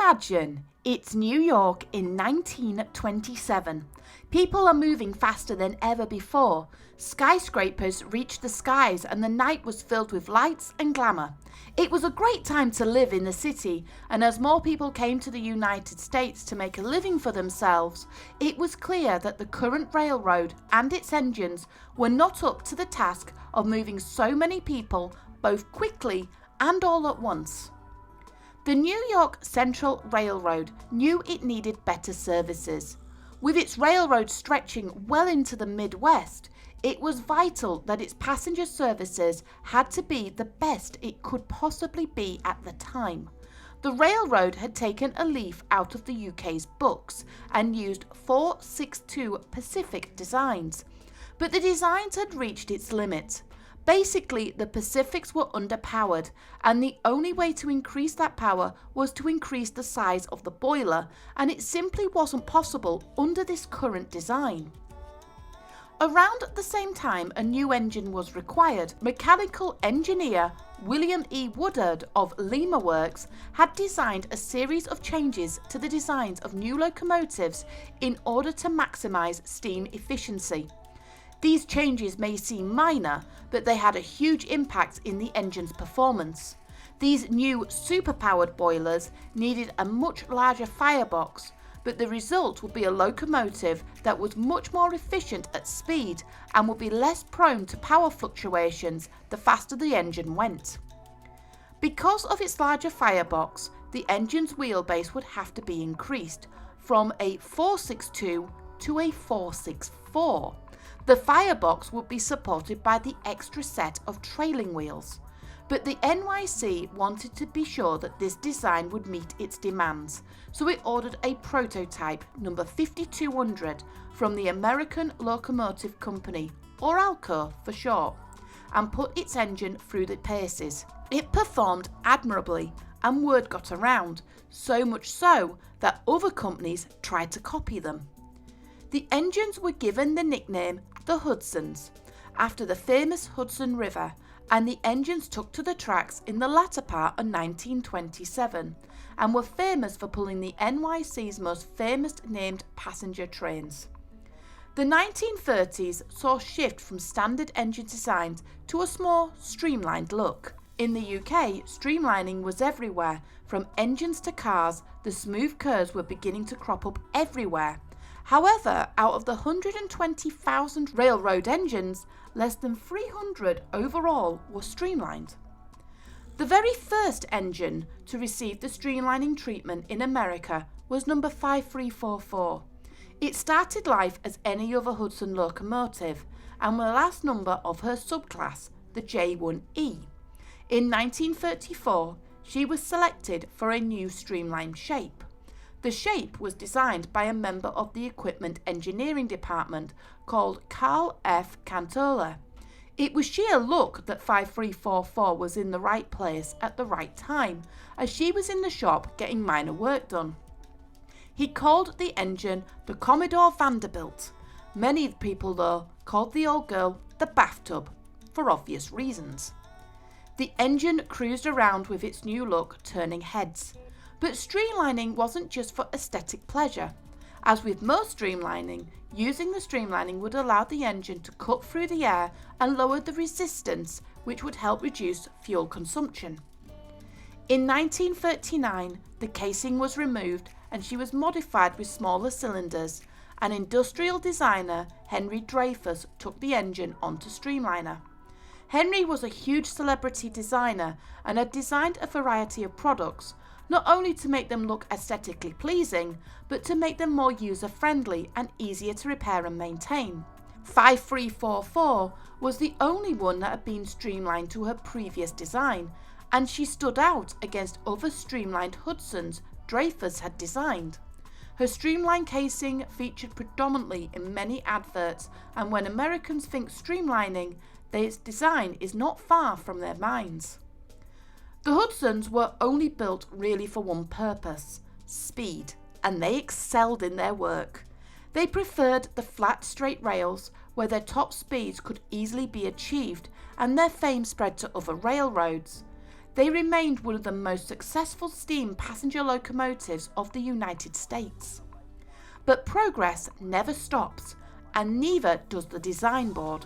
Imagine it's New York in 1927. People are moving faster than ever before. Skyscrapers reached the skies and the night was filled with lights and glamour. It was a great time to live in the city, and as more people came to the United States to make a living for themselves, it was clear that the current railroad and its engines were not up to the task of moving so many people both quickly and all at once. The New York Central Railroad knew it needed better services. With its railroad stretching well into the Midwest, it was vital that its passenger services had to be the best it could possibly be at the time. The railroad had taken a leaf out of the UK's books and used 462 Pacific designs. But the designs had reached its limit. Basically, the Pacifics were underpowered, and the only way to increase that power was to increase the size of the boiler, and it simply wasn't possible under this current design. Around the same time a new engine was required, mechanical engineer William E. Woodard of Lima Works had designed a series of changes to the designs of new locomotives in order to maximize steam efficiency. These changes may seem minor, but they had a huge impact in the engine's performance. These new superpowered boilers needed a much larger firebox, but the result would be a locomotive that was much more efficient at speed and would be less prone to power fluctuations the faster the engine went. Because of its larger firebox, the engine's wheelbase would have to be increased from a 462 to a 464. The firebox would be supported by the extra set of trailing wheels, but the NYC wanted to be sure that this design would meet its demands, so it ordered a prototype number 5200 from the American Locomotive Company, or ALCO for short, and put its engine through the paces. It performed admirably, and word got around, so much so that other companies tried to copy them. The engines were given the nickname the Hudsons, after the famous Hudson River, and the engines took to the tracks in the latter part of 1927 and were famous for pulling the NYC's most famous named passenger trains. The 1930s saw a shift from standard engine designs to a more streamlined look. In the UK, streamlining was everywhere. From engines to cars, the smooth curves were beginning to crop up everywhere. However, out of the 120,000 railroad engines, less than 300 overall were streamlined. The very first engine to receive the streamlining treatment in America was number 5344. It started life as any other Hudson locomotive and the last number of her subclass, the J1E. In 1934, she was selected for a new streamlined shape. The shape was designed by a member of the equipment engineering department called Carl F. Cantola. It was sheer luck that 5344 was in the right place at the right time, as she was in the shop getting minor work done. He called the engine the Commodore Vanderbilt. Many people, though, called the old girl the bathtub, for obvious reasons. The engine cruised around with its new look, turning heads. But streamlining wasn't just for aesthetic pleasure. As with most streamlining, using the streamlining would allow the engine to cut through the air and lower the resistance, which would help reduce fuel consumption. In 1939, the casing was removed and she was modified with smaller cylinders. An industrial designer, Henry Dreyfuss, took the engine onto Streamliner. Henry was a huge celebrity designer and had designed a variety of products, not only to make them look aesthetically pleasing, but to make them more user-friendly and easier to repair and maintain. 5344 was the only one that had been streamlined to her previous design, and she stood out against other streamlined Hudsons Dreyfuss had designed. Her streamlined casing featured predominantly in many adverts, and when Americans think streamlining, its design is not far from their minds. The Hudsons were only built really for one purpose, speed, and they excelled in their work. They preferred the flat, straight rails where their top speeds could easily be achieved, and their fame spread to other railroads. They remained one of the most successful steam passenger locomotives of the United States. But progress never stops, and neither does the design board.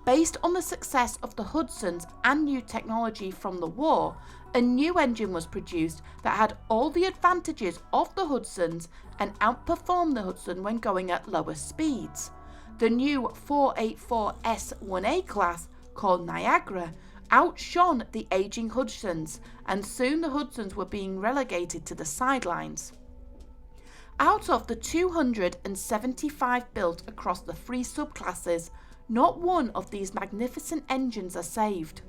Based on the success of the Hudsons and new technology from the war, a new engine was produced that had all the advantages of the Hudsons and outperformed the Hudson when going at lower speeds. The new 484S1A class, called Niagara, outshone the aging Hudsons, and soon the Hudsons were being relegated to the sidelines. Out of the 275 built across the three subclasses, not one of these magnificent engines are saved.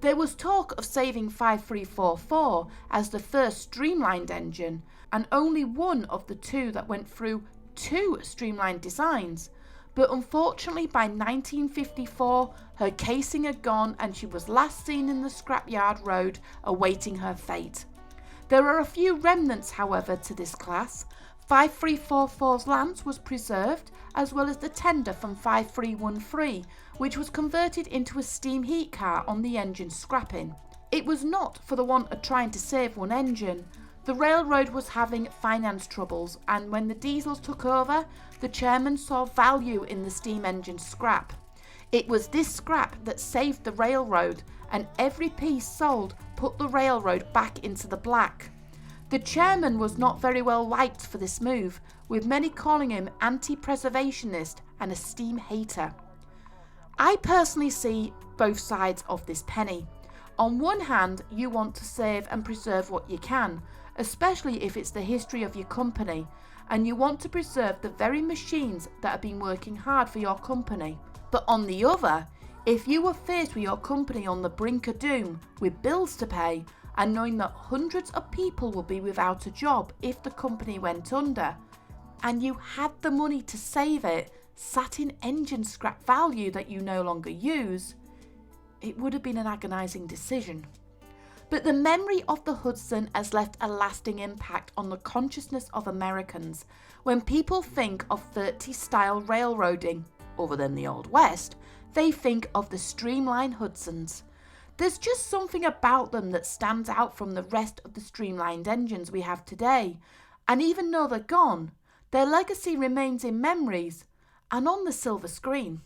There was talk of saving 5344 as the first streamlined engine, and only one of the two that went through two streamlined designs. But unfortunately by 1954, her casing had gone and she was last seen in the scrapyard road awaiting her fate. There are a few remnants, however, to this class. 5344's lance was preserved, as well as the tender from 5313, which was converted into a steam heat car on the engine scrapping. It was not for the want of trying to save one engine. The railroad was having finance troubles, and when the diesels took over, the chairman saw value in the steam engine scrap. It was this scrap that saved the railroad, and every piece sold put the railroad back into the black. The chairman was not very well liked for this move, with many calling him anti-preservationist and a steam hater. I personally see both sides of this penny. On one hand, you want to save and preserve what you can, especially if it's the history of your company, and you want to preserve the very machines that have been working hard for your company. But on the other, if you were faced with your company on the brink of doom, with bills to pay, and knowing that hundreds of people will be without a job if the company went under, and you had the money to save it, sat in engine scrap value that you no longer use, it would have been an agonising decision. But the memory of the Hudson has left a lasting impact on the consciousness of Americans. When people think of 30s style railroading, other than the Old West, they think of the streamline Hudsons. There's just something about them that stands out from the rest of the streamlined engines we have today, and even though they're gone, their legacy remains in memories and on the silver screen.